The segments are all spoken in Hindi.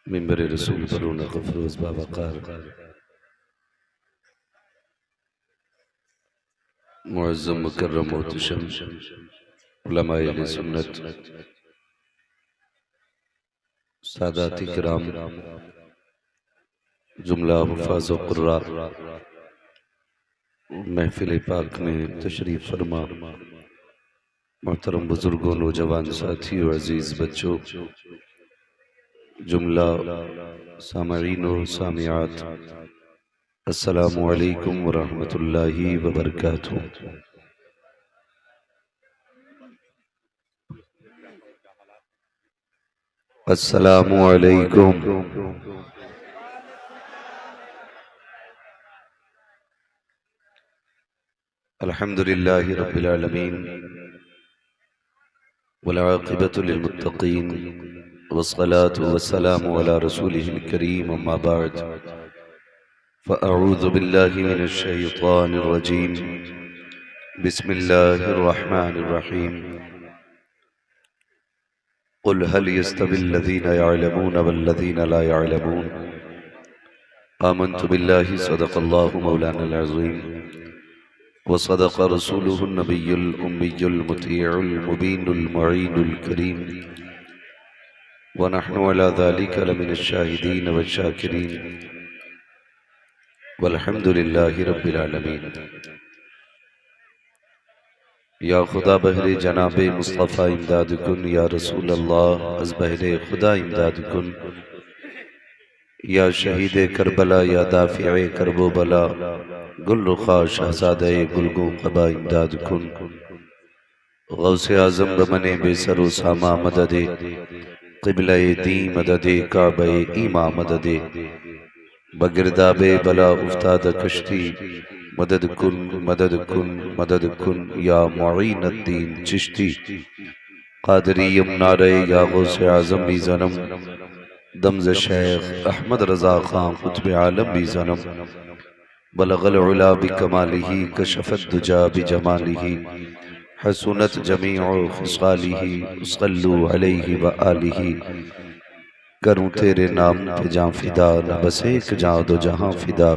मिंबर रसूल पर रौनक अफरोज़ बावक़ार मुअज़्ज़म मुकर्रम मोहतशम उलमाए अहले सुन्नत सादात किराम जुमला हुफ़ाज़ व क़ुर्रा महफ़िल पाक में तशरीफ़ फरमा मोहतरम बुज़ुर्गों, नौजवान साथियों, अज़ीज़ बच्चों, जुमला सामईन व सामियात, अस्सलामु अलैकुम व रहमतुल्लाहि व बरकातुहू। अस्सलामु अलैकुम। अल्हम्दुलिल्लाहि रब्बिल आलमीन वल आक़िबतु लिल मुत्तक़ीन वस्सलातु वस्सलामु अला रसूलिहिल करीम अम्मा बअद फ़अऊज़ु बिल्लाहि मिनश शैतानिर रजीम बिस्मिल्लाहिर रहमानिर रहीम क़ुल हल यस्तविल लज़ीना यअलमून वल्लज़ीना ला यअलमून आमन्तु बिल्लाहि सदक़ल्लाहु मौलानल अज़ीम व सदक़ रसूलुहुन नबियुल उम्मियुल मुतीउल मुबीनुल मुईनुल करीम व नहनु अला ज़ालिका लमिनश शाहिदीन व शाकिरीन वल्हम्दुलिल्लाहि रब्बिल आलमीन। या खुदा बहरे जनाबे मुस्तफ़ा इमदाद कुन, या रसूल अल्लाह अज़ बहरे खुदा इमदाद कुन, या शहीद करबला, या दाफ़िए करबो बला, गुल रुखा शहज़ादे गुलगो क़बा इमदाद कुन। गौसे आज़म बमने बेसरो सामा मददे, क़िबले दी मददे, काबे ईमा मददे, बगिरदाबे बला उफ्ताद कश्ती मदद कुन मदद कुन मदद कुन, या मुईनुद्दीन चिश्ती क़ादरीयम नारे, या गौसे आज़म भी ज़नम, दमज़ शेख अहमद रज़ा ख़ान क़ुत्ब आलम भी ज़नम, बलग़ल उला बिकमालिही कशफ़त दुजा बिजमालिही हसुनत जमीउ ख़िसालिही सल्लु अलैहि व आलिही। करूँ तेरे नाम पे जाँ फिदा, न बस एक जाँ दो जहाँ फिदा,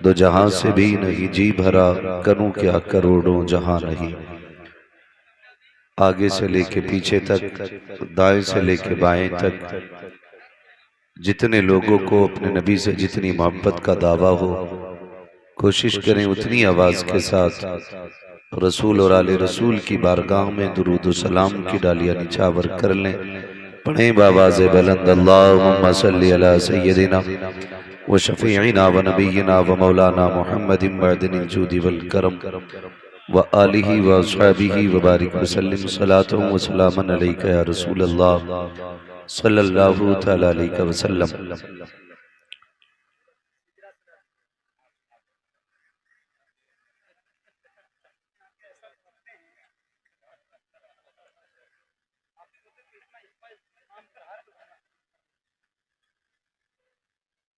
दो जहाँ से भी नहीं जी भरा, करूँ क्या करोड़ों जहाँ नहीं। आगे से लेके पीछे तक, दाएं से लेके बाएं तक, जितने लोगों को अपने नबी से जितनी मोहब्बत का दावा हो, कोशिश करें उतनी आवाज़ के साथ रसूल और आले रसूल की बारगाह में दुरूद सलाम की डालियाँ निछावर कर लें। पढ़ें बावाज़ बुलंद अल्लाहुम्मा सल्ली अला सय्यदिना व शफ़ीइना व नबिय्यिना व मौलाना मुहम्मदिन बअदिल जूदि वल करम व आलिहि व अस्हाबिहि व बारिक व सल्लिम सलातन व सलामन अलैका या रसूल अल्लाह सल्लल्लाहु तआला अलैहि वसल्लम।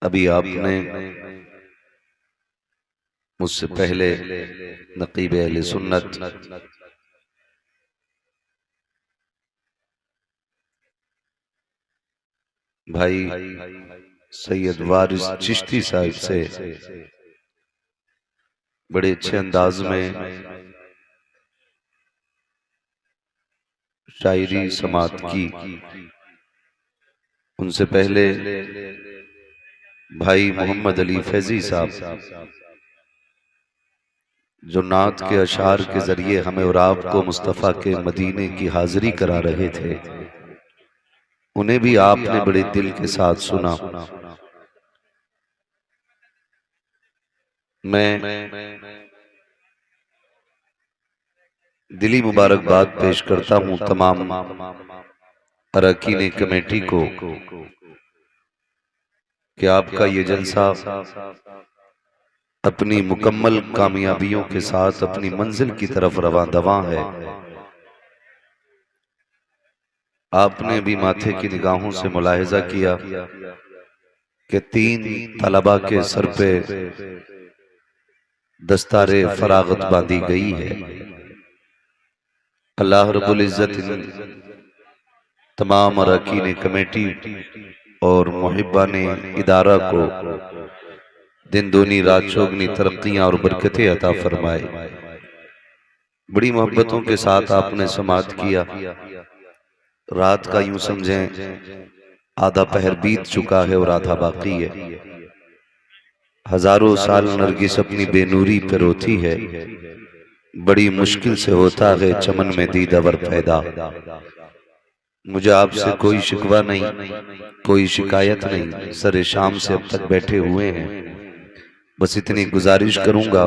अभी आपने मुझसे पहले नक़ीब अहले सुन्नत भाई सैयद वारिस चिश्ती साहिब से बड़े अच्छे अंदाज में शायरी समात की। उनसे पहले भाई मोहम्मद अली फैजी साहब जो नात के अशार के जरिए हमें और आपको मुस्तफ़ा के मदीने की हाजिरी करा रहे थे, उन्हें भी आपने बड़े दिल के साथ सुना। मैं दिली मुबारकबाद पेश करता हूँ तमाम अरकान कमेटी को कि आपका ये जलसा अपनी मुकम्मल कामयाबियों के साथ अपनी मंजिल की तरफ रवां दवां है। आपने भी माथे की निगाहों से मुलाहिजा किया कि 3 तलबा के सर पे दस्तारे फरागत बांधी गई है। अल्लाह रब्बुल इज़्ज़त तमाम अरकान कमेटी और मुहिब्बान इदारा को दिन दूनी रात चौगनी तरक्कियां और बरकतें अता फरमाए। बड़ी मोहब्बतों के साथ आपने समाअत किया। रात का यूं समझें आधा पहर बीत चुका है और आधा बाकी है। हजारों साल नरगिस अपनी बेनूरी पे रोती है, बड़ी मुश्किल से होता है चमन में दीदावर पैदा। मुझे आपसे कोई शिकवा नहीं, कोई शिकायत नहीं, सरे शाम से अब तक बैठे हुए हैं। बस इतनी गुजारिश करूंगा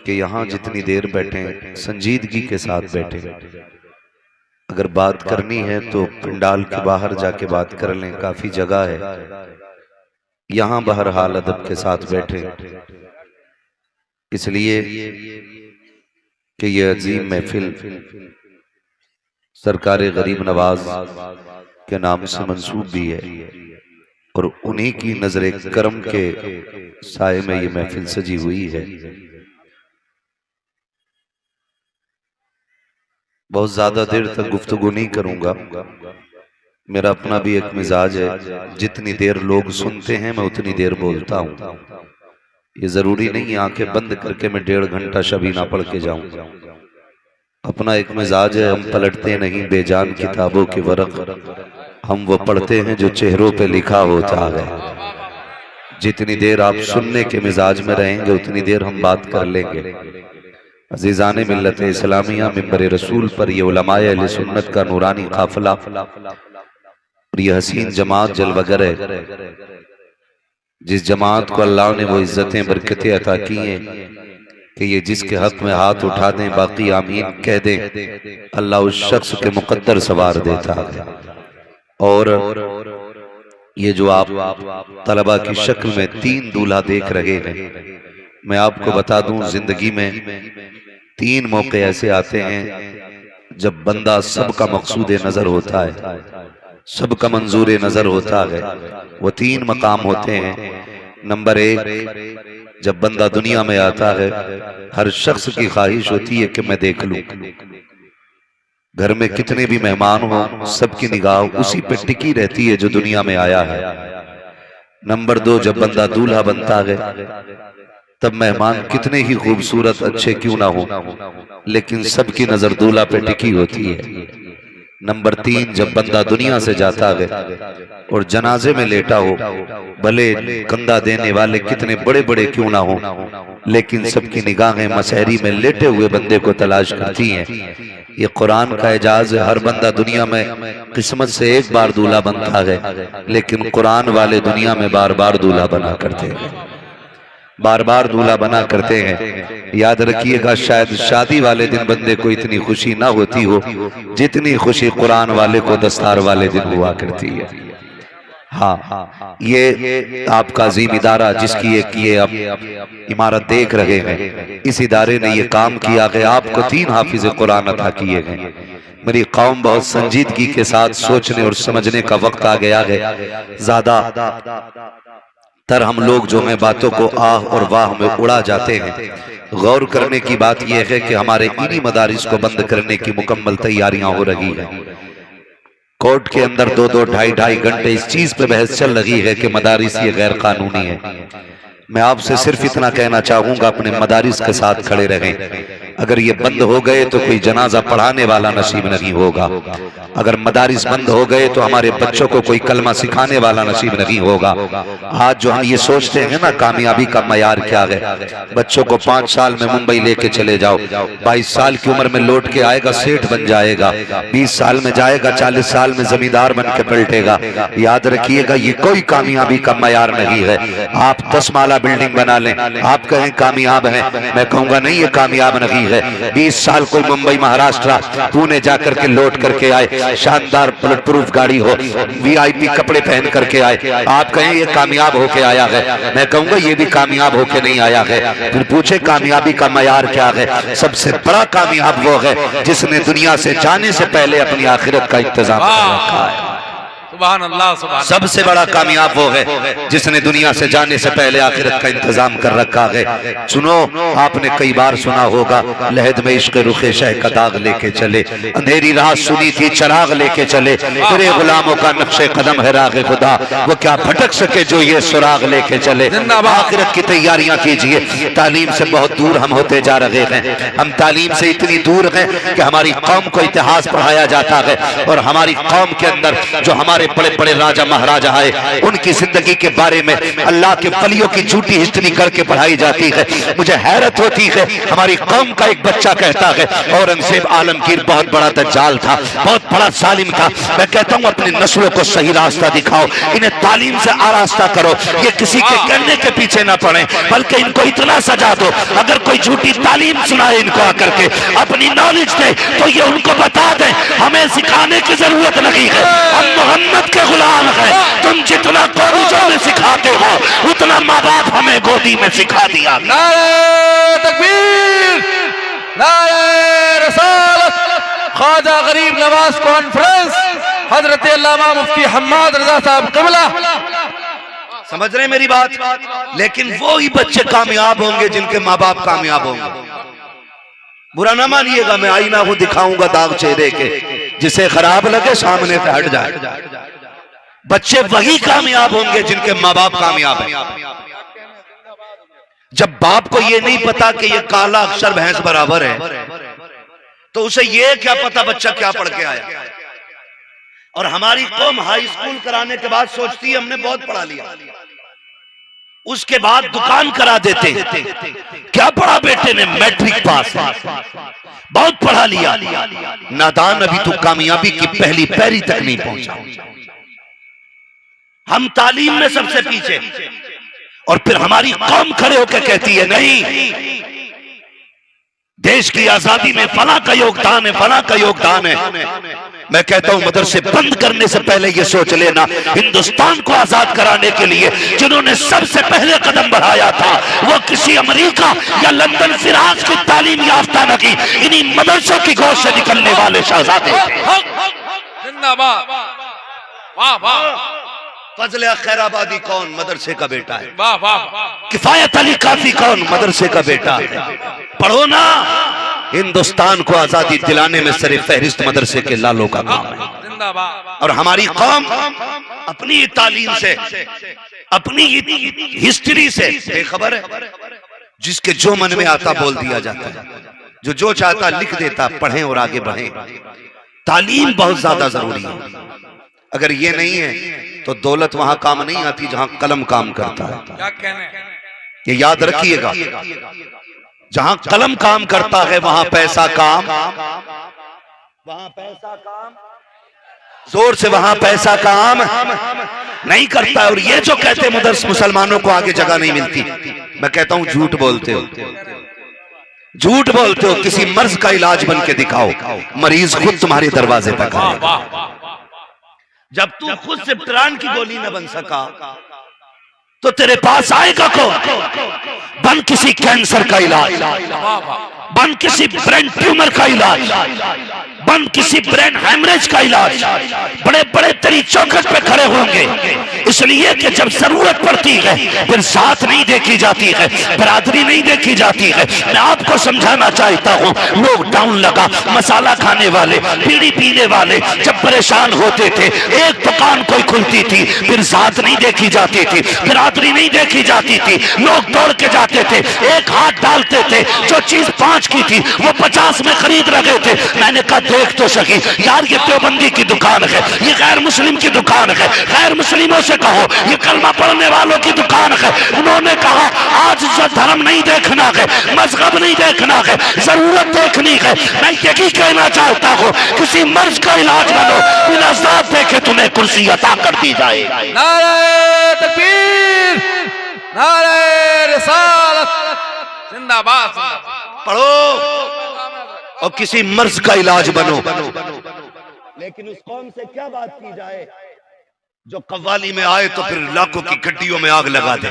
कि यहाँ जितनी देर बैठे संजीदगी के साथ बैठे। अगर बात करनी है तो पंडाल के बाहर जाके बात कर लें, काफी जगह है। यहाँ बहरहाल अदब के साथ बैठे, इसलिए कि ये अजीम महफिल सरकारे गरीब नवाज के नाम से मंसूब भी है और उन्हीं की नजरे करम के साए में ये महफिल सजी हुई है। बहुत ज्यादा देर तक गुफ्तगू नहीं करूंगा, मेरा अपना भी एक मिजाज है, जितनी देर लोग सुनते हैं मैं उतनी देर बोलता हूँ। ये जरूरी नहीं आंखें बंद करके मैं 1.5 घंटा शबीना पढ़ के जाऊं। अपना एक मिजाज है, हम पलटते नहीं बेजान किताबों के वरक, हम वो पढ़ते हैं जो चेहरों पे लिखा होता है। जितनी देर आप सुनने के मिजाज में रहेंगे उतनी देर हम बात कर लेंगे। अजीजान मिल्लत इस्लामिया मिंबर रसूल पर ये उलमाए अहले सुन्नत का नूरानी काफिला और ये हसीन जमात जलवगर है, जिस जमात को अल्लाह ने वो इज्जतें बरकतें अता की हैं कि ये जिसके हक में हाथ उठा दें बाकी आमीन कह दें, अल्लाह उस शख्स के मुकद्दर सवार देता है। और ये जो आप तलबा की शक्ल में 3 दूल्हा देख रहे हैं, मैं आपको बता दूं जिंदगी में 3 मौके ऐसे आते हैं जब बंदा सबका मकसूद नजर होता है, सबका मंजूर नजर होता है। वो 3 मकाम होते हैं। नंबर 1, जब बंदा दुनिया में आता है हर शख्स की ख्वाहिश होती है कि मैं देख लूं, घर में कितने भी मेहमान हो सबकी निगाह उसी पे टिकी रहती है जो दुनिया में आया है। नंबर 2, जब बंदा दूल्हा बनता है तब मेहमान कितने ही खूबसूरत अच्छे क्यों ना हो, लेकिन सबकी नजर दूल्हा पे टिकी होती है। नंबर 3, जब बंदा दुनिया से जाता है और जनाजे में लेटा हो, भले कंधा देने वाले कितने बड़े बड़े क्यों ना हो, लेकिन सबकी निगाहें मसहरी में लेटे हुए बंदे को तलाश करती हैं। ये कुरान का एजाज है। हर बंदा दुनिया में किस्मत से एक बार दूल्हा बनता है, लेकिन कुरान वाले दुनिया में बार बार दूल्हा बना करते हैं, बार बार दूल्हा बना करते हैं। याद रखिएगा, शायद शादी वाले दिन बंदे को इतनी खुशी ना होती हो जितनी खुशी कुरान वाले को दस्तार वाले दिन हुआ करती है। हाँ, ये आपका अजीम इदारा जिसकी एक ये आप इमारत देख रहे हैं, इस इदारे ने ये काम किया कि आपको 3 हाफिज कुरान अता किए गए। मेरी कौम बहुत संजीदगी के साथ सोचने और समझने का वक्त आ गया है। ज्यादा तर हम लोग जो हैं बातों को आह और वाह में उड़ा जाते हैं। गौर करने की बात यह है कि हमारे इन्हीं मदारिस को बंद करने की मुकम्मल तैयारियां हो रही हैं। कोर्ट के अंदर 2-2, 2.5 घंटे इस चीज पे बहस चल रही है कि मदारिस ये गैर कानूनी है। मैं आपसे सिर्फ इतना कहना चाहूंगा, अपने मदारिस के साथ खड़े रहें। अगर ये बंद हो गए तो कोई जनाजा पढ़ाने वाला नसीब नहीं होगा। अगर मदारिस बंद हो गए तो हमारे बच्चों को कोई कलमा सिखाने वाला नसीब नहीं होगा। आज जो हम ये सोचते हैं ना कामयाबी का मयार क्या है, बच्चों को 5 साल में मुंबई लेके चले जाओ, 22 साल की उम्र में लौट के आएगा सेठ बन जाएगा, 20 साल में जाएगा 40 साल में जमींदार बन के पलटेगा। याद रखिएगा, ये कोई कामयाबी का मयार नहीं है। आप 10 माला बिल्डिंग बना लें, आप कहें कामयाब हैं, मैं कहूंगा नहीं ये कामयाब नहीं है। 20 साल कोई मुंबई महाराष्ट्र पुणे जाकर के लौट करके आए, शानदार बुलेट प्रूफ गाड़ी हो, VIP कपड़े पहन करके आए, आप कहें ये कामयाब होके आया है, मैं कहूंगा ये भी कामयाब होके नहीं आया है। फिर पूछे कामयाबी का मयार क्या है? सबसे बड़ा कामयाब वो है जिसने दुनिया से जाने से पहले अपनी आखिरत का इंतजाम कर रखा है। सुभान अल्लाह, सुभान अल्लाह। सबसे बड़ा कामयाब वो है जिसने दुनिया से जाने से पहले आखिरत का इंतजाम कर रखा है। सुनो, आपने कई बार सुना होगा, लहद में इश्क रुखे शह का दाग लेके चले, अंधेरी रात सुनी थी चिराग लेके चले, तेरे गुलामों का नक्शे कदम है राग खुदा, वो क्या भटक सके जो ये सुराग लेके चले। आखिरत की तैयारियां कीजिए। तालीम से बहुत दूर हम होते जा रहे हैं। हम तालीम से इतनी दूर हैं कि हमारी कौम को इतिहास पढ़ाया जाता है और हमारी कौम के अंदर जो हमारे बड़े बड़े राजा महाराजा आए उनकी जिंदगी के बारे में अल्लाह के वलियों की झूठी हिस्ट्री करके पढ़ाई जाती है। मुझे हैरत होती है, हमारी कौम का एक बच्चा कहता है औरंगजेब आलमगीर बहुत बड़ा दज्जाल था, बहुत बड़ा जालिम था। मैं कहता हूं अपनी नस्लों को सही रास्ता दिखाओ, इन्हें तालीम से आरास्ता करो, ये किसी के कहने के पीछे ना पड़े, बल्कि इनको इतना सजा दो, अगर कोई झूठी तालीम सुनाए इनको आकर के अपनी नॉलेज दे तो ये उनको बता दें हमें सिखाने की जरूरत नहीं है, हम मोहम्मद के गुलाम हैं। तुम जितना कॉलेजों में सिखाते हो उतना माँ बाप हमें गोदी में सिखा दिया। नारे तकबीर, नारे रसालत। ख्वाजा गरीब नवाज कॉन्फ्रेंस, हजरत अल्लामा मुफ्ती हम्माद रजा साहब क़िबला। समझ रहे मेरी बात? लेकिन वो ही बच्चे कामयाब होंगे जिनके माँ बाप कामयाब होंगे। बुरा ना मानिएगा, मैं आईना को दिखाऊंगा दाग चेहरे के, जिसे खराब लगे सामने से हट जाए। बच्चे वही कामयाब होंगे जिनके माँ बाप कामयाब हैं। जब बाप को ये नहीं पता कि ये काला अक्षर भैंस बराबर है तो उसे ये क्या पता बच्चा क्या पढ़ के आया। और हमारी कौम हाई स्कूल कराने के बाद सोचती है हमने बहुत पढ़ा लिया, उसके बाद दुकान करा देते। क्या पढ़ा बेटे ने? मैट्रिक पास, बहुत पढ़ा लिया। नादान, अभी तो कामयाबी की पहली पैरी तक नहीं पहुंचा। हम तालीम में सबसे पीछे, और फिर हमारी कौम खड़े होकर कहती है नहीं, देश की आजादी में फला का योगदान है, फला का योगदान है। मैं कहता हूं मदरसे बंद करने से पहले ये सोच लेना, हिंदुस्तान को आजाद कराने के लिए जिन्होंने सबसे पहले कदम बढ़ाया था वो किसी अमेरिका या लंदन फिराज की तालीम याफ्ता नहीं, इन्हीं मदरसों की गोद से निकलने वाले शहजादे थे। जिंदाबाद, वाह वाह। फजल खैराबादी कौन? मदरसे का बेटा है। वाह वाह। किफायत अली काफी कौन? मदरसे का बेटा है। पढ़ो ना, हिंदुस्तान को आजादी दिलाने में सरे फहरिस्त मदरसे के लालों का काम है। जिंदाबाद। और हमारी कौम अपनी तालीम से, अपनी हिस्ट्री से बेखबर है। जिसके जो मन में आता बोल दिया जाता है, जो चाहता लिख देता। पढ़ें और आगे बढ़ें। तालीम बहुत ज्यादा जरूरी है। अगर ये नहीं है तो दौलत वहां काम नहीं आती जहां कलम काम करता है। क्या कहने? ये याद रखिएगा, जहां कलम काम करता है वहां पैसा काम, वहां पैसा काम जोर से, वहां पैसा काम नहीं करता है। और ये जो कहते मदरस मुसलमानों को आगे जगह नहीं मिलती, मैं कहता हूं झूठ बोलते हो, झूठ बोलते हो। किसी मर्ज का इलाज बन के दिखाओ, मरीज खुद तुम्हारे दरवाजे तक आएगा। जब तू खुद से प्राण की गोली न बन सका तो तेरे पास आएगा कौन? बन किसी कैंसर का इलाज, बन किसी ब्रेन ट्यूमर का इलाज, बन किसी ब्रेन हेमरेज का इलाज। बड़े बड़े तेरी चौखट पे खड़े होंगे, इसलिए कि जब जरूरत पड़ती है फिर साथ नहीं देखी जाती है, बरादरी नहीं देखी जाती है। मैं आपको समझाना चाहता हूँ, लॉकडाउन लगा, मसाला खाने वाले, बीड़ी पीने वाले जब परेशान होते थे, एक दुकान कोई खुलती थी फिर साथ नहीं देखी जाती थी, बरादरी नहीं देखी जाती थी। लोग दौड़ के जाते थे, एक हाथ डालते थे, जो चीज 5 की थी वो 50 में खरीद रहे थे। मैंने कहा देख तो सकी यार, ये देवबंदी की दुकान है, ये गैर मुस्लिम की दुकान है, गैर मुस्लिमों से कहो ये कलमा पढ़ने वालों की दुकान है। उन्होंने कहा आज जो धर्म नहीं देखना है, मजहब नहीं देखना है, जरूरत देखनी है। मैं यही कहना चाहता हूँ, किसी मर्ज का इलाज बनो, बिना साथ देखे तुम्हें कुर्सी अता कर दी जाए। नारे तकबीर, नारे रिसालत, जिंदाबाद। पढ़ो और किसी मर्ज का इलाज बनो। लेकिन उस कौम से क्या बात की जाए जो कव्वाली में आए तो फिर लाखों की गड्डियों में आग लगा दे।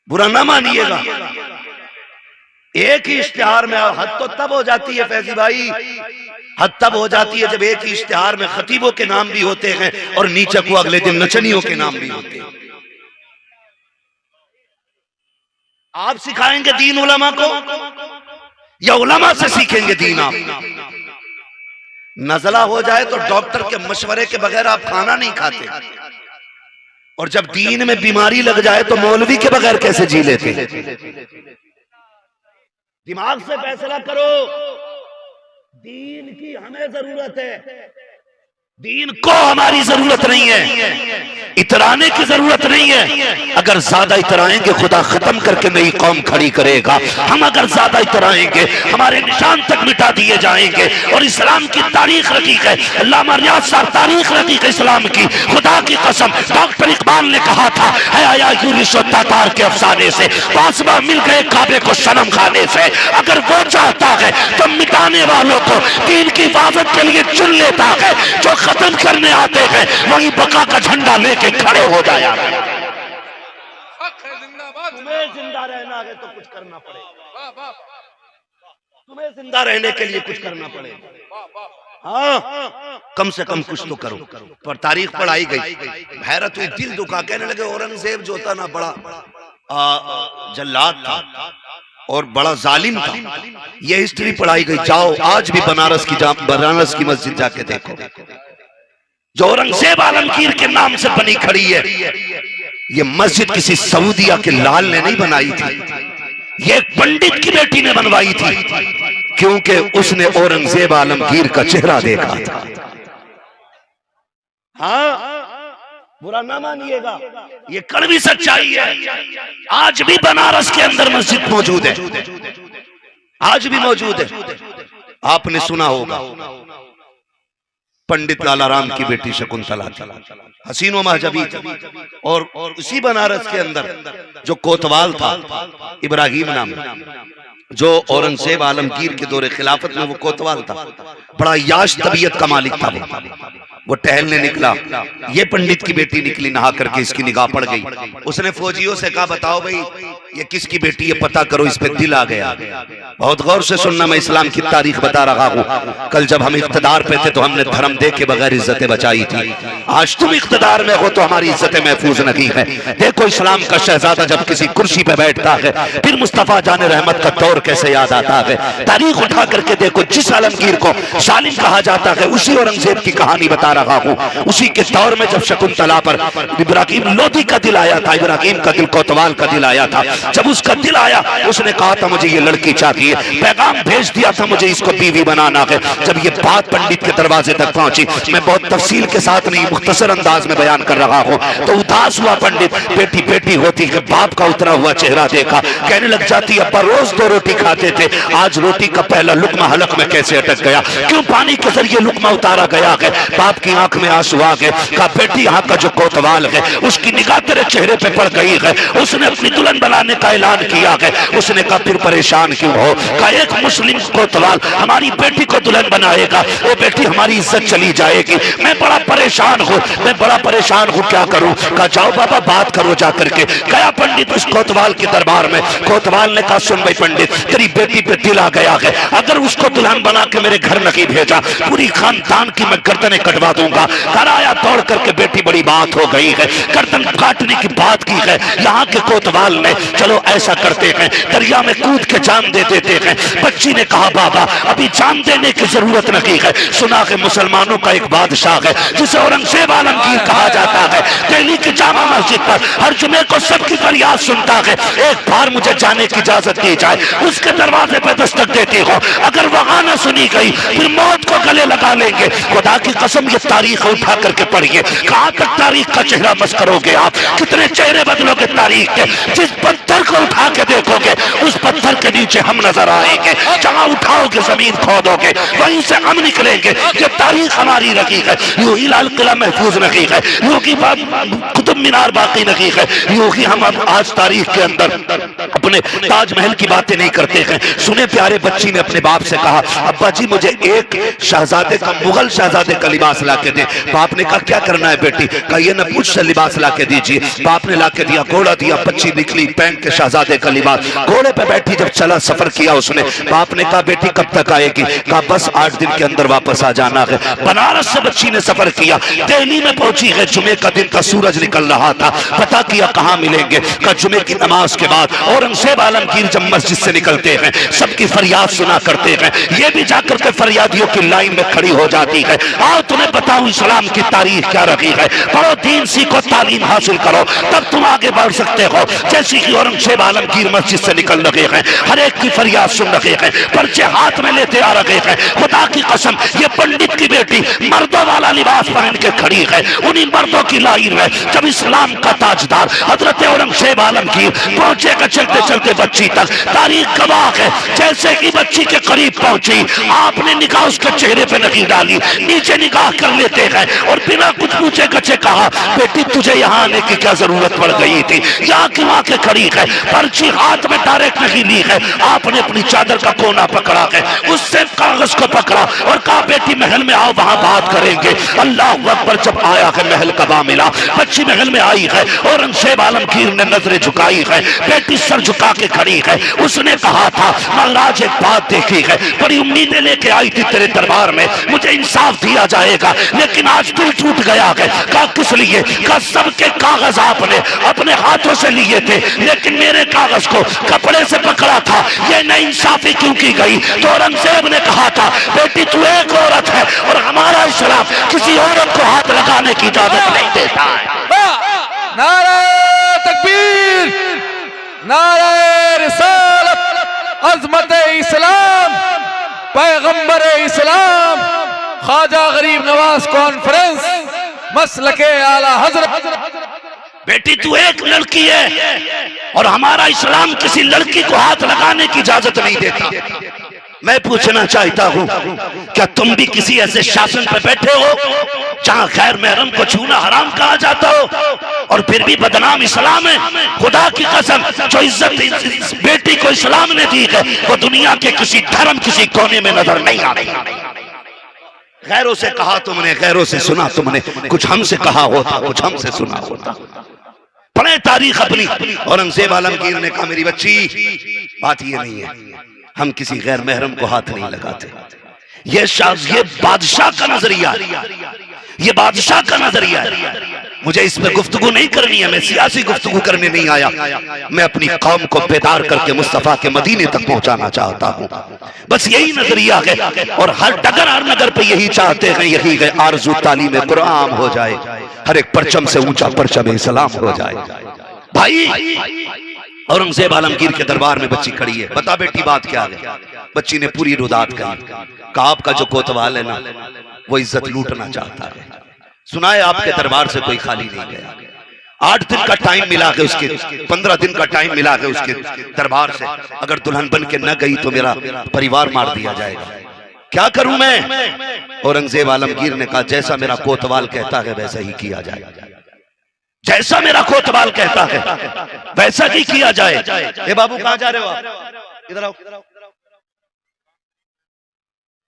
बुरा ना मानिएगा, एक ही इश्तिहार में हद तो तब हो जाती है फैजी भाई हद तब हो जाती है जब एक ही इश्तिहार में खतीबों के नाम भी होते हैं और नीचे को अगले दिन नचनियों के नाम भी होते हैं। आप सिखाएंगे दीन उलमा को या उलमा से सीखेंगे दीन? आप नजला हो जाए तो डॉक्टर के मशवरे के बगैर आप खाना नहीं खाते, और जब दीन में बीमारी लग जाए तो मौलवी के बगैर कैसे जी लेते? दिमाग से फैसला करो। दीन की हमें जरूरत है, दीन को हमारी जरूरत नहीं है, इतराने की जरूरत नहीं है। अगर ज्यादा इतराएंगे खुदा खत्म करके नई कौम खड़ी करेगा। हम अगर ज्यादा इतराएंगे हमारे निशान तक मिटा दिए जाएंगे। और इस्लाम की तारीख रकीक है, अल्लामा रियाज साहब तारीख रकीक इस्लाम की, खुदा की कसम डॉक्टर इकबाल ने कहा था तातार के अफसाने से पासबा मिल गए काबे को सनम खाने से। अगर वो चाहता है तो मिटाने वालों को दीन की हिफाजत के लिए चुन लेता है। जो खत्म करने आते हैं वही बका का झंडा लेके खड़े हो जाया। तुम्हें जिंदा रहना है तो कुछ करना पड़ेगा, तुम्हें जिंदा रहने के लिए कुछ करना पड़ेगा। हाँ, कम से कम कुछ तो करो। पर तारीख पढ़ाई गई, हैरत हुई, दिल दुखा। कहने लगे औरंगजेब जो था ना बड़ा जल्लाद था और बड़ा जालिम था। ये हिस्ट्री पढ़ाई गई। जाओ आज भी बनारस की मस्जिद जाके देखो, जो औरंगजेब आलमगीर के नाम से बनी खड़ी है। ये मस्जिद किसी सऊदिया के लाल ने नहीं बनाई थी, ये एक पंडित की बेटी ने बनवाई थी, क्योंकि उसने औरंगजेब आलमगीर का चेहरा देखा था। हाँ, बुरा ना मानिएगा, ये कड़वी सच्चाई है। आज भी बनारस के अंदर मस्जिद मौजूद है, आज भी मौजूद है। आपने सुना होगा पंडित लाला राम की बेटी शकुंतला थी, हसीन व महजबी थी। और उसी बनारस के अंदर जो कोतवाल था इब्राहिम नाम, जो औरंगजेब आलमगीर के दौरे खिलाफत में वो कोतवाल था, बड़ा याश तबीयत का मालिक था। वो टहलने निकला, ये पंडित की बेटी निकली, नहा करके इसकी निगाह पड़ गई। उसने फौजियों से कहा बताओ भाई ये किसकी बेटी है, पता करो। इस पे दिल आ गया। बहुत गौर से सुनना, मैं इस्लाम की तारीख बता रहा हूँ। कल जब हम इख्तिदार पे थे तो हमने धर्म दे के बगैर इज्जतें बचाई थी। आज तुम इख्तिदार में हो तो हमारी इज्जतें महफूज नहीं है। देखो इस्लाम का शहजादा जब किसी कुर्सी पे बैठता है फिर मुस्तफा जाने रहमत का दौर कैसे याद आता है। तारीख उठा करके देखो, जिस आलमगीर को जालिम कहा जाता है उसी औरंगजेब की कहानी बता रहा हूँ। उसी के दौर में जब शकुंतला पर इब्राहिम लोधी का दिल आया था, इब्राहिम का दिल कोतवाल का दिल आया था। जब उसका दिल आया उसने कहा था मुझे ये लड़की चाहिए, पैगाम भेज दिया था मुझे इसको बीवी बनाना है। जब ये बात पंडित के दरवाजे तक पहुंची, मैं बहुत तफसील के साथ नहीं मुख्तसर अंदाज में बयान कर रहा हूँ, तो उदास हुआ पंडित। बेटी बेटी होती है, बाप का उतरा हुआ चेहरा देखा, कहने लग जाती अब्बा रोज 2 रोटी खाते थे, आज रोटी का पहला लुकमा हलक में कैसे अटक गया, क्यों पानी के जरिए लुकमा उतारा गया है। बाप की आंख में आंसू आ गए। कहा बेटी यहाँ का जो कोतवाल है उसकी निगाह तेरे चेहरे पे पड़ गई है, उसने अपनी दुल्हन बनाने का ऐलान किया है। उसने कहा फिर परेशान क्यों हो? कहा एक मुस्लिम कोतवाल हमारी बेटी को दुल्हन बनाएगा, वो बेटी हमारी इज्जत चली जाएगी। मैं बड़ा परेशान हूँ, मैं बड़ा परेशान हूँ, क्या करूँ? कहा जाओ बाबा बात करो जा करके। गया पंडित उस कोतवाल के दरबार में। कोतवाल ने कहा सुन भाई पंडित, तेरी बेटी पे दिल आ गया है, अगर उसको दुल्हन बना के मेरे घर नहीं भेजा पूरी खानदान की मैं गर्दनें कटवा दूंगा। कराया दौड़ करके बेटी बड़ी बात हो गई है, गर्दन काटने की बात की है। यहाँ के कोतवाल ने चलो ऐसा करते हैं दरिया में कूद के जान दे देते हैं। बच्ची ने कहा बाबा अभी जान देने की जरूरत नहीं है, सुना है मुसलमानों का एक बादशाह है जिसे औरंगजेब आलमगीर कहा जाता है, दिल्ली की जामा मस्जिद पर हर जुमे को सबकी फरियाद सुनता है, एक बार मुझे जाने की इजाजत दी जाए, उसके दरवाजे पे दस्तक देती हो, अगर वहां न सुनी गई फिर मौत को गले लगा लेंगे। खुदा की कसम ये तारीख उठा करके पढ़िए, कहां तक तारीख का चेहरा बस करोगे आप, कितने चेहरे बदलोगे तारीख के। जिस पत्थर को उठा के देखोगे उस पत्थर के नीचे हम नजर आएंगे, जहां उठाओगे जमीन खोदोगे वहीं से हम निकलेंगे। ये तारीख हमारी रखी है। यूं ही लाल किला महफूज नहीं है, यूं की कुतुब मीनार बाकी नहीं है, यूं ही हम अब आज तारीख के अंदर अपने ताजमहल की बातें नहीं करते हैं। सुने प्यारे बच्ची ने अपने बाप से कहा, अब्बा जी मुझे एक शहजादे का, मुगल शहजादे का लिबास ला के दे। बाप ने कहा क्या करना है बेटी? कहा ये न मुझसे लिबास ला के दीजिए। बाप ने ला के दिया, घोड़ा दिया, बच्ची निकली पहन के शहजादे का लिबास, घोड़े पे बैठी जब चला, सफर किया उसने। बाप ने कहा बेटी कब तक आएगी? कहा बस 8 दिन के अंदर वापस आ जाना है। बनारस से बच्ची ने सफर किया, दिल्ली में पहुंची है, जुमे का दिन का सूरज निकल रहा था, पता किया कहां मिलेंगे। कहा जुमे की नमाज के बाद औरंगजेब आलमगीर जब मस्जिद से निकलते हैं, सबकी फरियाद सुना करते हैं, ये भी जाकर के फरियादियों की लाइन में खड़ी हो जाती है। आओ तुम्हें बताऊं इस्लाम की तारीख क्या रही है, पढ़ो दीन सीखो, तालीम हासिल करो, तब तुम आगे बढ़ सकते हो। जैसे कि औरंगजेब आलमगीर मस्जिद से निकल रहे हैं, हर एक की फरियाद सुन रहे हैं, पर्चे हाथ में लेते आ रहे हैं। खुदा की कसम ये पंडित की बेटी मर्दों वाला लिबास पहन के खड़ी है, उन्हीं मर्दों की लाइन में जब इस्लाम का ताजदार हजरत औरंगजेब आलमगीर पहुंचेगा चलते चलते बच्ची तक। तारीख गवाह है, जैसे ही बच्ची के करीब पहुंची, आपने निगाह उसके चेहरे पे नहीं डाली, नीचे निगाह कर लेते हैं और बिना कुछ पूछे गचे कहा, बेटी तुझे यहाँ आने की क्या जरूरत पड़ गई थी, यहाँ की वहां के खड़ी है। पर्ची हाथ में डायरेक्ट नहीं ली है, आपने अपनी चादर का कोना पकड़ा है, उससे कागज को पकड़ा और कहा बेटी महल में आओ, वहां बात करेंगे। अल्लाह अकबर। जब आया है महल कबा मिला, बच्ची महल में आई है, औरंगजेब आलमगीर ने नजरें झुकाई है, बेटी सर झुका के खड़ी है। उसने कहा था महाराज एक बात देखी है, बड़ी उम्मीदें लेके आई थी तेरे दरबार में, मुझे इंसाफ दिया जाएगा, लेकिन आज दिल टूट गया है। कहा किस लिए? कहा सबके कागज आपने अपने हाथों से लिए थे, लेकिन मेरे कागज को कपड़े से पकड़ा था, ये नाइंसाफी क्यों की गई? तो औरंगजेब ने कहा था बेटी तू एक औरत है और हमारा इस्लाम किसी औरत को हाथ लगाने की इजाजत नहीं देता है। नारे तकबीर, नारे रिसालत, अज़मत इस्लाम, पैगंबर इस्लाम, ख्वाजा गरीब नवाज कॉन्फ्रेंस, मसलके आला हजरत। बेटी तू एक लड़की है और हमारा इस्लाम किसी लड़की को हाथ लगाने की इजाजत नहीं देता। मैं पूछना चाहता हूं, क्या तुम भी किसी ऐसे शासन पर बैठे हो जहां गैर महरम को छूना हराम कहा जाता हो और फिर भी बदनाम इस्लाम है? खुदा की कसम, जो इज्जत बेटी को इस्लाम ने दी है वो दुनिया के किसी धर्म, किसी कोने में नजर नहीं आ रही। गैरों से कहा तुमने, गैरों से सुना तुमने, कुछ हमसे कहा होता, कुछ हमसे सुना होता। पढ़े तारीख अपनी। औरंगजेब आलमगीर ने कहा मेरी बच्ची बात ये नहीं है, हम किसी गैर महरम को हाथ नहीं लगाते। ये बादशाह का नजरिया, ये बादशाह का नजरिया है। मुझे इस पर गुफ्तगू नहीं करनी है, मैं सियासी गुफ्तगू करने नहीं आया, मैं अपनी कौम को बेदार करके मुस्तफा के मदीने तक पहुंचाना चाहता हूं। बस यही नजरिया है और हर डगर हर नगर पे यही चाहते हैं, यही है आरज़ू तालीम कुरान हो जाए, हर एक परचम से ऊंचा परचम इस्लाम हो जाए। भाई औरंगजेब आलमगीर के दरबार में बच्ची खड़ी है, बता बेटी बात क्या है? बच्ची ने पूरी रुदात कही, कहा आपका जो कोतवाल है ना वो इज्जत लूटना चाहता है, सुनाए आपके दरबार से कोई खाली नहीं गया, 8 दिन का टाइम मिला है उसके, 15 दिन का टाइम मिला है उसके दरबार से, अगर दुल्हन बन के न गई तो मेरा परिवार मार दिया जाएगा, क्या करूं मैं? औरंगजेब आलमगीर ने कहा जैसा मेरा कोतवाल कहता है वैसा ही किया जाए, जैसा मेरा कोतवाल कहता है वैसा ही किया जाए। ए बाबू कहां जा रहे हो आप? इधर आओ,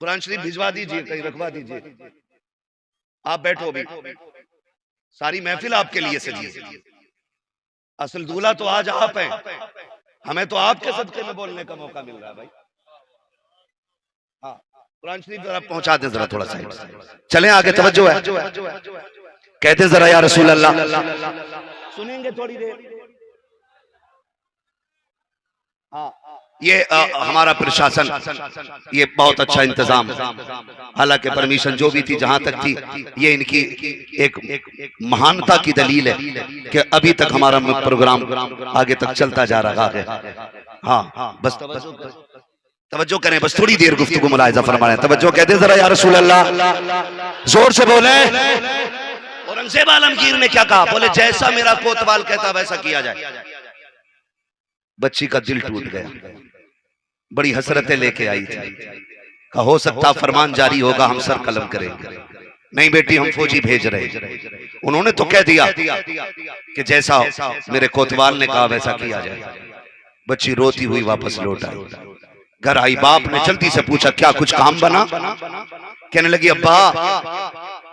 कुरान शरीफ भिजवा दीजिए, कहीं रखवा दीजिए, आप बैठो भी, सारी महफिल आपके लिए सजी है, असल दूल्हा तो आज आप हैं, हमें तो आपके सदके में बोलने का मौका मिल रहा है भाई। हाँ कुरान शरीफ जरा पहुंचा दे, जरा थोड़ा सा चलें आगे, तवज्जो है, कहते जरा या रसूल अल्लाह, सुनेंगे थोड़ी देर। हाँ ये हमारा प्रशासन, ये बहुत अच्छा इंतजाम, हालांकि परमिशन जो भी थी जहां तक थी, ये इनकी एक महानता की दलील है कि अभी तक हमारा प्रोग्राम आगे तक चलता जा रहा है। हाँ बस तवज्जो करें, बस थोड़ी देर गुफ्तगू मुलाहिजा फरमा रहे हैं, तवज्जो कहते जरा या रसूल अल्लाह, जोर से बोले। औरंगजेब आलमगीर ने क्या कहा? बोले जैसा मेरा कोतवाल कहता वैसा किया जाए। बच्ची का दिल टूट गया, बड़ी हसरतें लेके आई थी, कहा हो सकता फरमान जारी होगा, हम सर कलम करेंगे। नहीं बेटी हम फौजी भेज रहे। उन्होंने तो कह दिया कि जैसा मेरे कोतवाल ने कहा वैसा किया जाए। बच्ची रोती हुई वापस लौट आई, घर आई। बाप ने जल्दी से पूछा क्या कुछ काम बना? कहने लगी अब्बा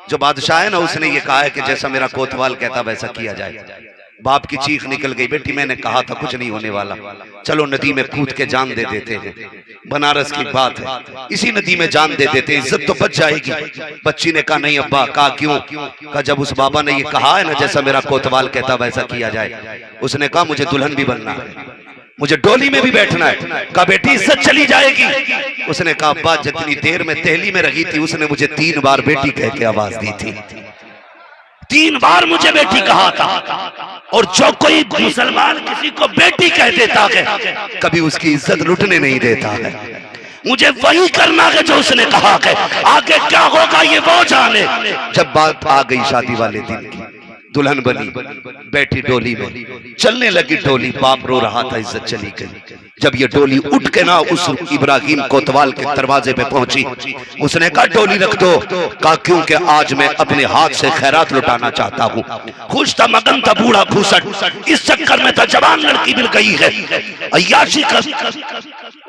जो बादशाह है ना उसने ये कहा है कि जैसा मेरा कोतवाल कहता वैसा किया जाए। बाप की चीख निकल गई, बेटी मैंने कहा था कुछ नहीं होने वाला, चलो नदी में कूद के जान दे देते हैं। बनारस की बात है, इसी नदी में जान दे देते, इज्जत तो बच जाएगी। बच्ची ने कहा नहीं अब्बा। कहा क्यों? कहा जब उस बाबा ने ये कहा है ना जैसा मेरा कोतवाल कहता वैसा किया जाए। उसने कहा मुझे दुल्हन भी बनना है, मुझे डोली में भी बैठना है। कहा बेटी इज्जत चली जाएगी। उसने कहा अब्बा जितनी देर में तेहली में रही थी उसने मुझे 3 बार बेटी कह के आवाज दी थी, 3 बार मुझे बेटी कहा था। और जो कोई मुसलमान किसी को बेटी कह देता है कभी उसकी इज्जत लुटने नहीं देता है। मुझे वही करना है जो उसने कहा है, आगे क्या होगा ये वो जाने। जब बात आ गई शादी वाले दिन की, दुल्हन बनी, बैठी डोली में, चलने लगी डोली। बाप रो रहा था, इज्जत चली गई। जब ये डोली उठ के ना उस इब्राहिम कोतवाल के दरवाजे पे पहुंची, उसने कहा डोली रख दो। कहा क्योंकि आज मैं अपने हाथ से खैरात लुटाना चाहता हूँ। खुश था, मगन था बूढ़ा भूसट, इस चक्कर में था जवान लड़की मिल गई है, अय्याशी का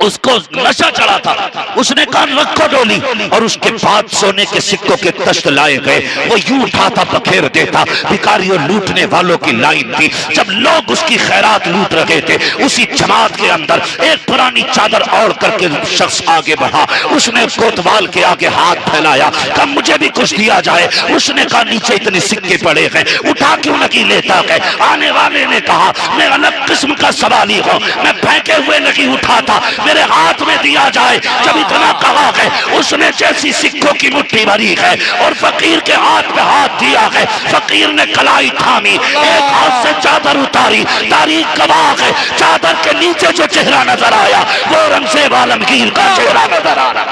उसको नशा चढ़ा था। उसने कहा रखो डोली, और उसके बाद सोने के सिक्कों के तश्त लाए गए। वो यूं उठाता बखेर देता, भिखारियों लूटने वालों की लाइन थी। जब लोग उसकी खैरात लूट रहे थे उसी जमात के अंदर एक पुरानी चादर ओढ़ करके शख्स आगे बढ़ा। उसने कोतवाल के आगे हाथ फैलाया, कहा मुझे भी कुछ दिया जाए। उसने कहा नीचे इतने सिक्के पड़े हैं, उठा क्यों नहीं लेता है? आने वाले ने कहा मैं अलग किस्म का सवाली हूँ, मैं फेंके हुए नहीं उठाता, मेरे हाथ में दिया जाए। जब इतना कहा है उसने जैसी सिक्कों की मुट्ठी भरी है और फकीर के हाथ पे हाथ दिया है। फकीर ने कलाई थामी, एक हाथ से चादर उतारी। तारीख गवाह है चादर के नीचे जो चेहरा नजर आया वो औरंगजेब आलमगीर का चेहरा नजर आ रहा।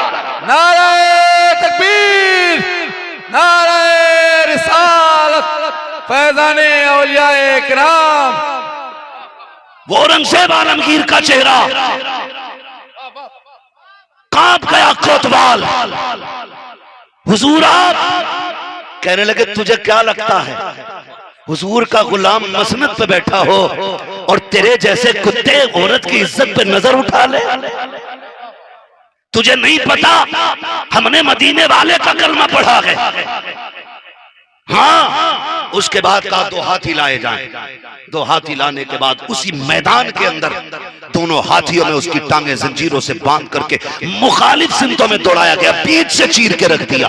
नारे तकबीर, नारे रिसालत, फैज़ाने औलियाए किराम। वो औरंगजेब आलमगीर का चेहरा कांप गया। कोतवाल हुजूर आप कहने लगे तुझे क्या लगता है हुजूर का गुलाम मसनद पे बैठा हो और तेरे जैसे कुत्ते औरत की इज्जत पे नजर उठा ले? तुझे नहीं पता हमने मदीने वाले का कलमा पढ़ा है। हाँ, उसके बाद कहा 2 हाथी लाए जाएं। 2 हाथी लाने के बाद उसी मैदान के अंदर दोनों हाथियों में उसकी टांगे जंजीरों से बांध करके मुखालिफ सिमतों में दौड़ाया गया, बीच से चीर के रख दिया।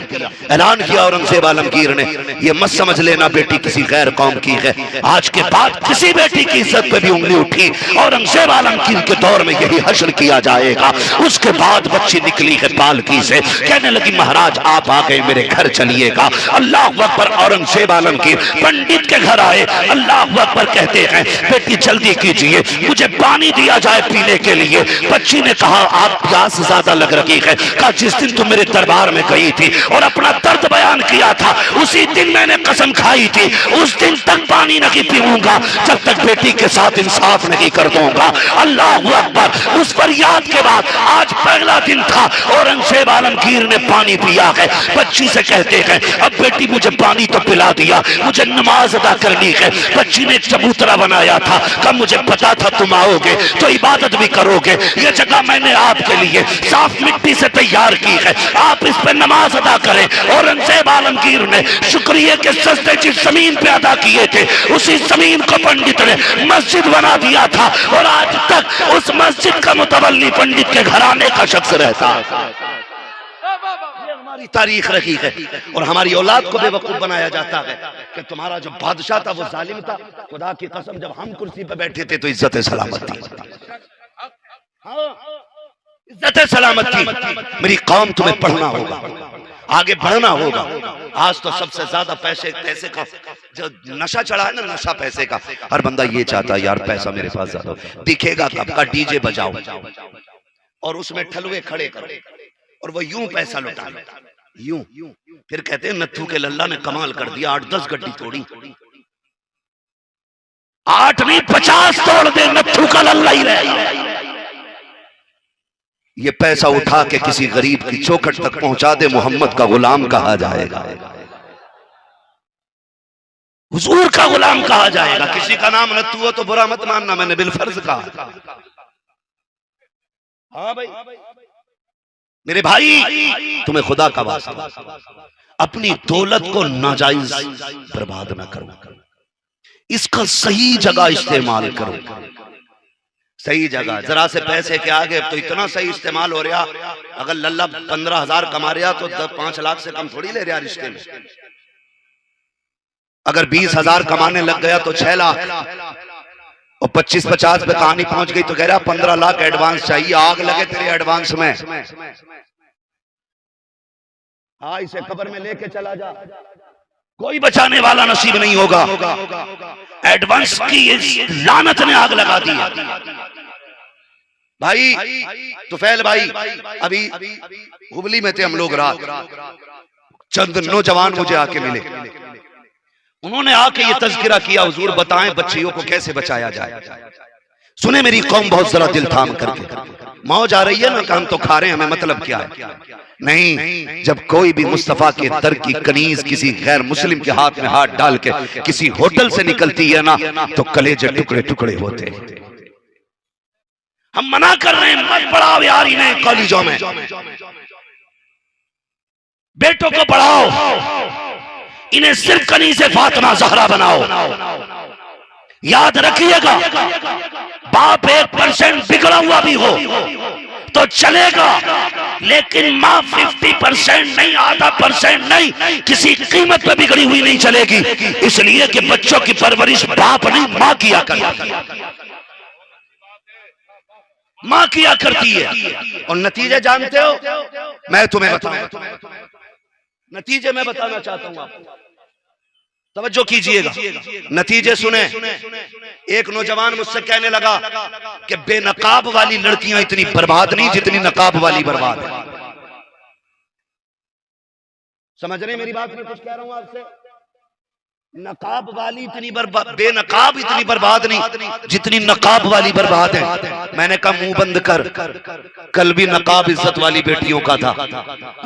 ऐलान किया औरंगजेब आलमगीर ने, ये मत समझ लेना बेटी किसी गैर कौम की है, आज के बाद किसी बेटी की इज्जत पे भी उंगली उठी औरंगजेब आलमगीर के दौर में यही हश्र किया जाएगा। उसके बाद बच्ची निकली है पालकी से, कहने लगी महाराज आप आ गए, मेरे घर चलिएगा। अल्लाह अकबर। औरंगजेब आलमगीर पंडित के घर आए, अल्लाह अकबर कहते हैं बेटी जल्दी कीजिए मुझे पानी दिया जाए पीने के लिए। बच्ची ने कहा आप प्यास ज्यादा लग रही है। कहा जिस दिन तुम मेरे दरबार में गई थी और अपना दर्द बयान किया था उसी दिन मैंने कसम खाई थी उस दिन तक पानी नहीं पीऊंगा जब तक बेटी के साथ इंसाफ नहीं कर दूंगा। अल्लाह अकबर। उस फरियाद के बाद आज पहला दिन था, औरंगजेब आलमगीर ने पानी पिया है। बच्ची से कहते हैं अब बेटी मुझे पानी तो पिला दिया, मुझे नमाज अदा करनी है। बच्ची ने एक चबूतरा बनाया था, कहा मुझे पता था तुम आओगे तो इबादत भी करोगे, ये जगह मैंने आपके लिए साफ मिट्टी से तैयार की है, आप इस पे नमाज अदा करें। औरंगजेब आलमगीर ने शुक्रिया के सजदे जिस जमीन पे अदा किए थे उसी जमीन को पंडित ने मस्जिद बना दिया था और आज तक उस मस्जिद का मुतवल्ली पंडित के घराने का शख्स रहता है। हमारी तारीख रही है और हमारी औलाद को बेवकूफ बनाया जाता है कि तुम्हारा जो बादशाह था वो जालिम था। खुदा की कसम जब हम कुर्सी पे बैठे थे तो इज्जत सलामत थी, इज्जत सलामत थी। मेरी कौम तुम्हें पढ़ना होगा, आगे बढ़ना होगा। आज तो सबसे ज्यादा पैसे का जो नशा चढ़ा है ना, नशा पैसे का। हर बंदा ये चाहता है यार पैसा मेरे पास ज्यादा दिखेगा कब का, डीजे बजाओ और उसमें ठलुए खड़े करो और वो यूं पैसा लुटा यूं। फिर कहते हैं नत्थू के लल्ला ने कमाल कर दिया, 8-10 गड्डी तोड़ी। 8 नहीं 50 तोड़ दे, नत्थू का लल्ला ही रहे। ये पैसा उठा के किसी गरीब की चौखट तक पहुंचा दे, मोहम्मद का गुलाम कहा जाएगा। हुजूर का गुलाम कहा जाएगा। किसी का नाम न तू हो तो बुरा मत मानना, मैंने बिलफर्ज कहा। हाँ भाई मेरे भाई, तुम्हें खुदा का वास्ता अपनी दौलत को नाजायज बर्बाद ना करो, इसका सही जगह इस्तेमाल करो। सही जगह, जरा से पैसे के आगे तो इतना सही इस्तेमाल हो रहा। अगर लल्ला 15,000 कमा रहा तो 5 लाख से कम थोड़ी ले रहा रिश्ते में। अगर 20,000 कमाने लग गया तो 6 लाख, और 25-50 पे कहानी पहुंच गई तो कह रहा 15 लाख एडवांस चाहिए। आग लगे तेरे एडवांस में। हाँ, इसे कब्र में लेके चला जा, कोई बचाने वाला नसीब नहीं होगा। एडवांस की इस लानत ने आग लगा दी भाई। तुफैल भाई, अभी हुबली में थे हम लोग रात, चंद नौजवान मुझे आके मिले। उन्होंने आके ये तज़किरा किया, हुजूर बताएं बच्चियों को कैसे बचाया जाए। सुने मेरी कौम बहुत जरा दिल थाम करके, मौज आ रही है ना, काम तो खा रहे हैं, हमें मतलब क्या है। नहीं, जब कोई भी मुस्तफा के दर की कनीज किसी गैर मुस्लिम के हाथ में हाथ डाल के किसी होटल से निकलती है ना, तो कलेजे टुकड़े टुकड़े होते हैं। हम मना कर रहे हैं, मत पढ़ाओ यार इन्हें कॉलेजों में, बेटों को पढ़ाओ, इन्हें सिर्फ कनी से फातिमा ज़हरा बनाओ। याद रखिएगा, बाप 1% बिगड़ा हुआ भी हो तो चलेगा, लेकिन माँ 50% नहीं, आधा % नहीं, किसी कीमत पे बिगड़ी हुई नहीं चलेगी। इसलिए कि बच्चों की परवरिश बाप नहीं माँ किया करती है, माँ किया करती है। और नतीजे जानते हो, मैं तुम्हें बताऊं, नतीजे मैं बताना चाहता हूं आपको, तवज्जो कीजिएगा, नतीजे सुने। एक नौजवान मुझसे कहने लगा कि बेनकाब वाली लड़कियां इतनी बर्बाद नहीं जितनी नकाब वाली बर्बाद है। समझ रहे मेरी बात? मैं कुछ कह रहा हूं आपसे, नकाब वाली इतनी बर्बाद, बेनकाब इतनी बर्बाद नहीं जितनी नकाब वाली बर्बाद है। मैंने कहा मुंह बंद कर, कल भी नकाब इज्जत वाली बेटियों का था,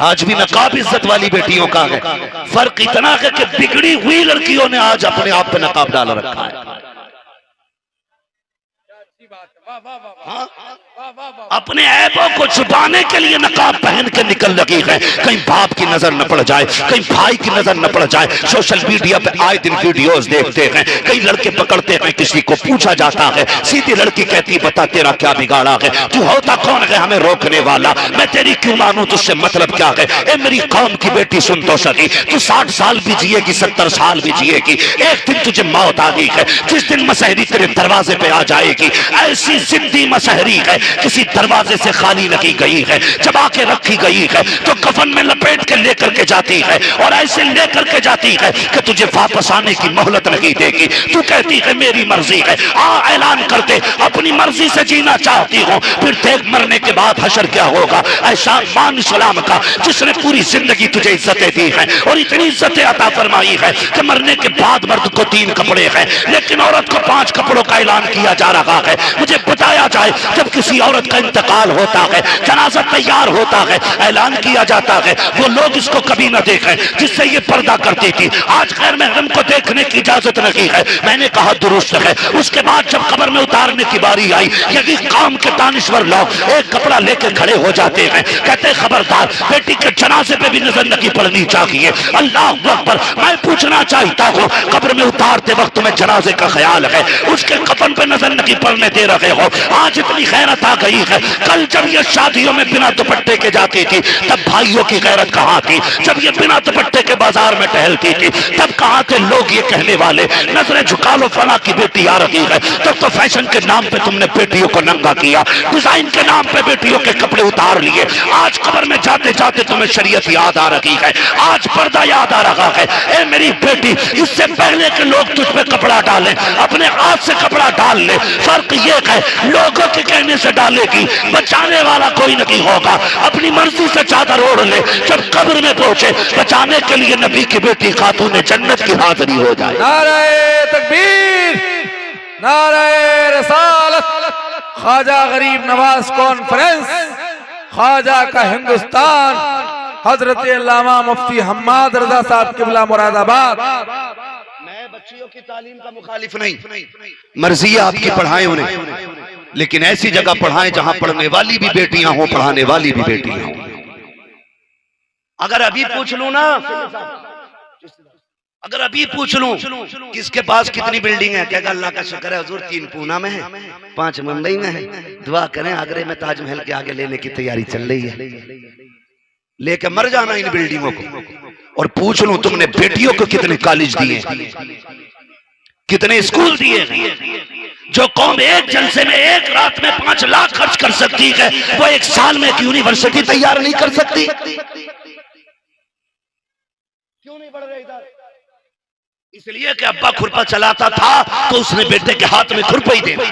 आज भी नकाब इज्जत वाली बेटियों का है। फर्क इतना है कि बिगड़ी हुई लड़कियों ने आज अपने आप पे नकाब डाल रखा है। हाँ? अपने ऐबों को छुपाने के लिए नकाब पहन के निकल लगी है, कहीं बाप की नजर न पड़ जाए, कहीं भाई की नजर न पड़ जाए। सोशल मीडिया पे आए दिन वीडियोस देखते हैं, कई लड़के पकड़ते हैं, किसी को पूछा जाता है, सीधी लड़की कहती बता तेरा क्या बिगाड़ा है, तू होता कौन है हमें रोकने वाला, मैं तेरी क्यों मानूं, तुझसे मतलब क्या है। ए मेरी कौम की बेटी सुन तो सही, तू 60 साल भी जिएगी, 70 साल भी जिएगी, एक दिन तुझे मौत आ गई है। जिस दिन मसहरी तेरे दरवाजे पे आ जाएगी, ऐसी जिंदी मसहरी है किसी दरवाजे से खाली लगी गई है, जबा के रखी गई है, तो कफन में लपेट के लेकर के जाती है, और ऐसे लेकर के जाती है कि तुझे वापस आने की मोहलत नहीं देगी। तू कहती है मेरी मर्जी है, आ ऐलान करते अपनी मर्जी से जीना चाहती हूँ, फिर देख मरने के बाद हशर क्या होगा। ऐसा मान इस्लाम का जिसने पूरी जिंदगी तुझे इज्जतें दी है और इतनी इज्जतें अता फरमाई है कि मरने के बाद मर्द को 3 कपड़े हैं, लेकिन औरत को 5 कपड़ों का ऐलान किया जा रहा है। मुझे बताया जाए, जब किसी औरत का इंतकाल होता है, जनाजा तैयार होता है, ऐलान किया जाता है, वो लोग इसको कभी न देखें जिससे ये पर्दा करती थी, आज गैर महरम को देखने की इजाजत नहीं है। मैंने कहा दुरुस्त है। उसके बाद जब कब्र में उतारने की बारी आई, यदि काम के दानिश्वर लोग एक कपड़ा लेकर खड़े हो जाते हैं, कहते खबरदार बेटी के जनाजे पे भी नजर नहीं पड़नी चाहिए। अल्लाह अकबर। मैं पूछना चाहता हूँ, कब्र में उतारते वक्त तुम्हें जनाजे का ख्याल है, उसके कफन पे नजर नहीं पड़ने दे रहे हो। आज इतनी गैरत आ गई है, कल जब ये शादियों में बिना दुपट्टे के जाती थी तब भाइयों की गैरत कहाँ थी, जब ये बिना दुपट्टे के बाजार में टहलती थी तब कहाँ थे लोग ये कहने वाले, नजरें झुका लो फला की बेटी आ रही है। तब तो फैशन के नाम पे तुमने बेटियों को नंगा किया, डिजाइन के नाम पे बेटियों के कपड़े उतार लिए। आज कब्र में जाते जाते तुम्हें शरीयत याद आ रही है, आज पर्दा याद आ रहा है। ए मेरी बेटी, इससे पहले के लोग तुझ पे कपड़ा डालें, अपने हाथ से कपड़ा डाल ले। फर्क ये है, लोगों के कहने से डालेगी, बचाने वाला कोई नहीं होगा। अपनी मर्जी से चादर ओढ़ ले, जब कब्र में पहुंचे बचाने के लिए नबी की बेटी खातून जन्नत की हाजिरी हो जाए। नारे तकबीर, नारे रसालत। ख्वाजा गरीब नवाज कॉन्फ्रेंस, ख्वाजा का हिंदुस्तान, हजरत अल्लामा मुफ्ती हम्माद रजा साहब किबला मुरादाबाद। बच्चियों की तालीम का मुखालिफ नहीं, मर्जी है आपकी, पढ़ाएं उन्हें, लेकिन ऐसी जगह पढ़ाएं जहां पढ़ने वाली भी बेटियां हों, पढ़ाने वाली भी बेटियां हों। अगर अभी पूछ लूं ना, अगर अभी पूछ लूं किसके पास कितनी बिल्डिंग है, कहेगा अल्लाह का शुक्र है हुजूर 3 पूना में है, 5 मुंबई में है, दुआ करें आगरे में ताजमहल के आगे लेने की तैयारी चल रही है। लेके मर जाना इन बिल्डिंगों को। और पूछ लूं तुमने बेटियों को कितने कॉलेज दिए, कितने स्कूल दिए। जो कौम एक जलसे में एक रात में 5 लाख खर्च कर सकती है, वो 1 साल में एक यूनिवर्सिटी तैयार नहीं कर सकती। क्यों नहीं बढ़ रहे इधर? इसलिए कि अब्बा खुरपा चलाता था तो उसने बेटे के हाथ में खुरपा ही देना।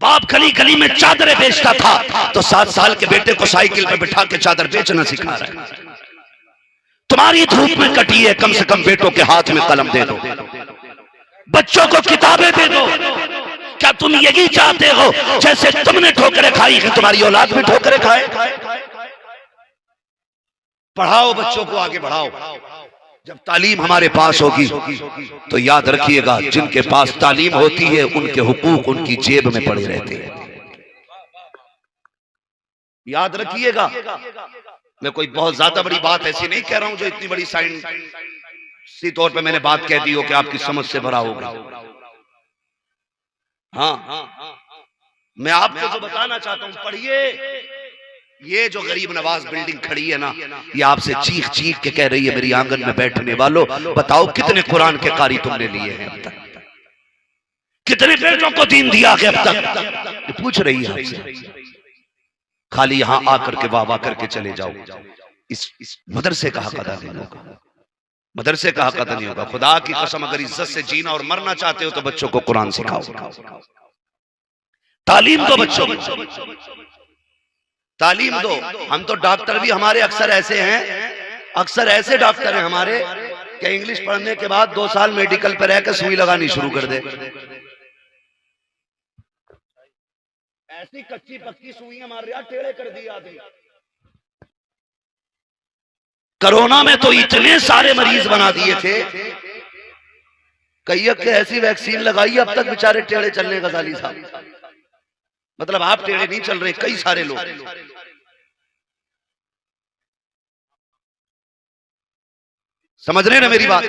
बाप गली गली में चादरें बेचता था तो 7 साल के बेटे को साइकिल पे बिठा के चादर बेचना सिखा रहा है। तुम्हारी धूप में कटी है, कम से कम बेटों के हाथ में कलम दे दो, बच्चों को किताबें दे दो। क्या तुम यही चाहते हो जैसे तुमने ठोकरें खाई है तुम्हारी औलाद भी ठोकरें खाए? पढ़ाओ, बच्चों को आगे बढ़ाओ। जब तालीम हमारे पास होगी तो याद रखिएगा, जिनके पास तालीम होती है उनके हुकूक उनकी जेब में पड़े रहते हैं। याद रखिएगा, मैं कोई बहुत ज्यादा बड़ी बात ऐसी नहीं कह रहा हूं जो इतनी बड़ी साइंसी तौर पे मैंने बात कह दी हो कि आपकी समझ से भरा होगा। हाँ, मैं आपको जो बताना चाहता हूं, पढ़िए। ये जो गरीब नवाज बिल्डिंग खड़ी है ना, ये आपसे चीख चीख के कह रही है, मेरी आंगन में बैठने वालों बताओ कितने कुरान के कारी तुमने लिए हैं अब तक, कितने बेटों को दीन दिया है अब तक, पूछ रही है आपसे। खाली यहां आकर के वाह वाह करके चले जाओ, इस मदरसे का हक अदा नहीं होगा, मदरसे का हक अदा नहीं होगा। खुदा की कसम, अगर इज्जत से जीना और मरना चाहते हो तो बच्चों को कुरान सिखाओ, तालीम दो बच्चों को, तालीम दो। हम तो डॉक्टर भी हमारे अक्सर ऐसे हैं, अक्सर ऐसे डॉक्टर हैं हमारे कि इंग्लिश पढ़ने के बाद 2 साल मेडिकल पर रहकर सुई लगानी शुरू कर दे। ऐसी कच्ची पक्की सुई हमारे यहाँ टेढ़े कर दी आदमी। कोरोना में तो इतने सारे मरीज बना दिए थे, कई के ऐसी वैक्सीन लगाई अब तक बेचारे टेढ़े चलने गजाली साहब। मतलब आप टेढ़े नहीं चल रहे, कई सारे लोग। समझ रहे ना मेरी बात?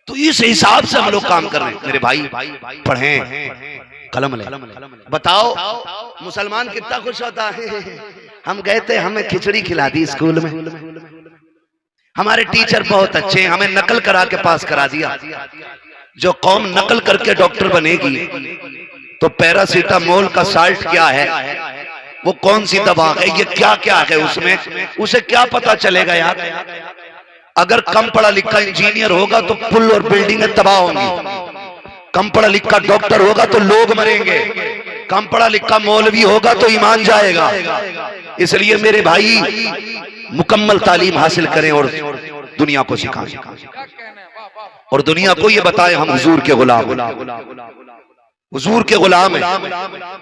तो इस हिसाब से हम लोग काम कर रहे हैं। मेरे भाई पढ़ें, कलम ले। बताओ मुसलमान कितना खुश होता है। हम गए थे, हमें खिचड़ी खिला दी स्कूल में, हमारे टीचर बहुत अच्छे, हमें नकल करा के पास करा दिया। जो कौम नकल करके डॉक्टर बनेगी तो पैरासीटामोल का साल्ट क्या है, वो कौन सी दवा है, ये क्या क्या है उसमें, उसे क्या पता चलेगा यार। अगर कम पढ़ा लिखा इंजीनियर होगा तो पुल और बिल्डिंगें तबाह होंगी, कम पढ़ा लिखा डॉक्टर होगा तो लोग मरेंगे, कम पढ़ा लिखा मौलवी होगा तो ईमान जाएगा। इसलिए मेरे भाई मुकम्मल तालीम हासिल करें और दुनिया को सिखाएं, और दुनिया को ये बताएं हम हुजूर के गुलाम, हुजूर के गुलाम है।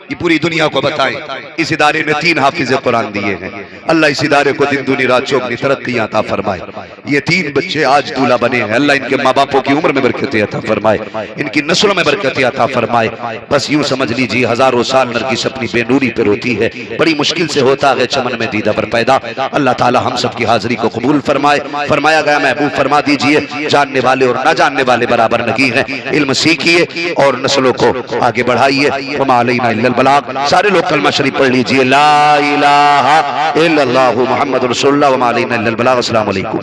ये पूरी दुनिया को बताएं। इस इदारे ने 3 हाफिज कुरान दिए हैं। अल्लाह इस इदारे को दिन दुनी रात चौगनी तरक्की अता फरमाए। ये 3 बच्चे आज दूल्हा बने हैं। अल्लाह इनके माँ बापों की उम्र में बरकत अता फरमाए, इनकी नस्लों में बरकत अता फरमाए। बस यूं समझ लीजिए, हजारों साल नरगिस अपनी बेनूरी पर होती है, बड़ी मुश्किल से होता है चमन में दीदा पर पैदा। अल्लाह ताला हम सब की हाजिरी को कबूल फरमाए। फरमाया गया महबूब फरमा दीजिए, जानने वाले और ना जानने वाले बराबर नहीं है। इल्म सीखिए और नस्लों को आगे बढ़ाइए। वमा अलैना इल्लल बलाग। सारे लोग कलमा शरीफ पढ़ लीजिए, ला इलाहा इल्लल्लाहु मुहम्मदुर रसूलुल्लाह, वमा अलैना इल्लल बलाग। अस्सलामु अलैकुम।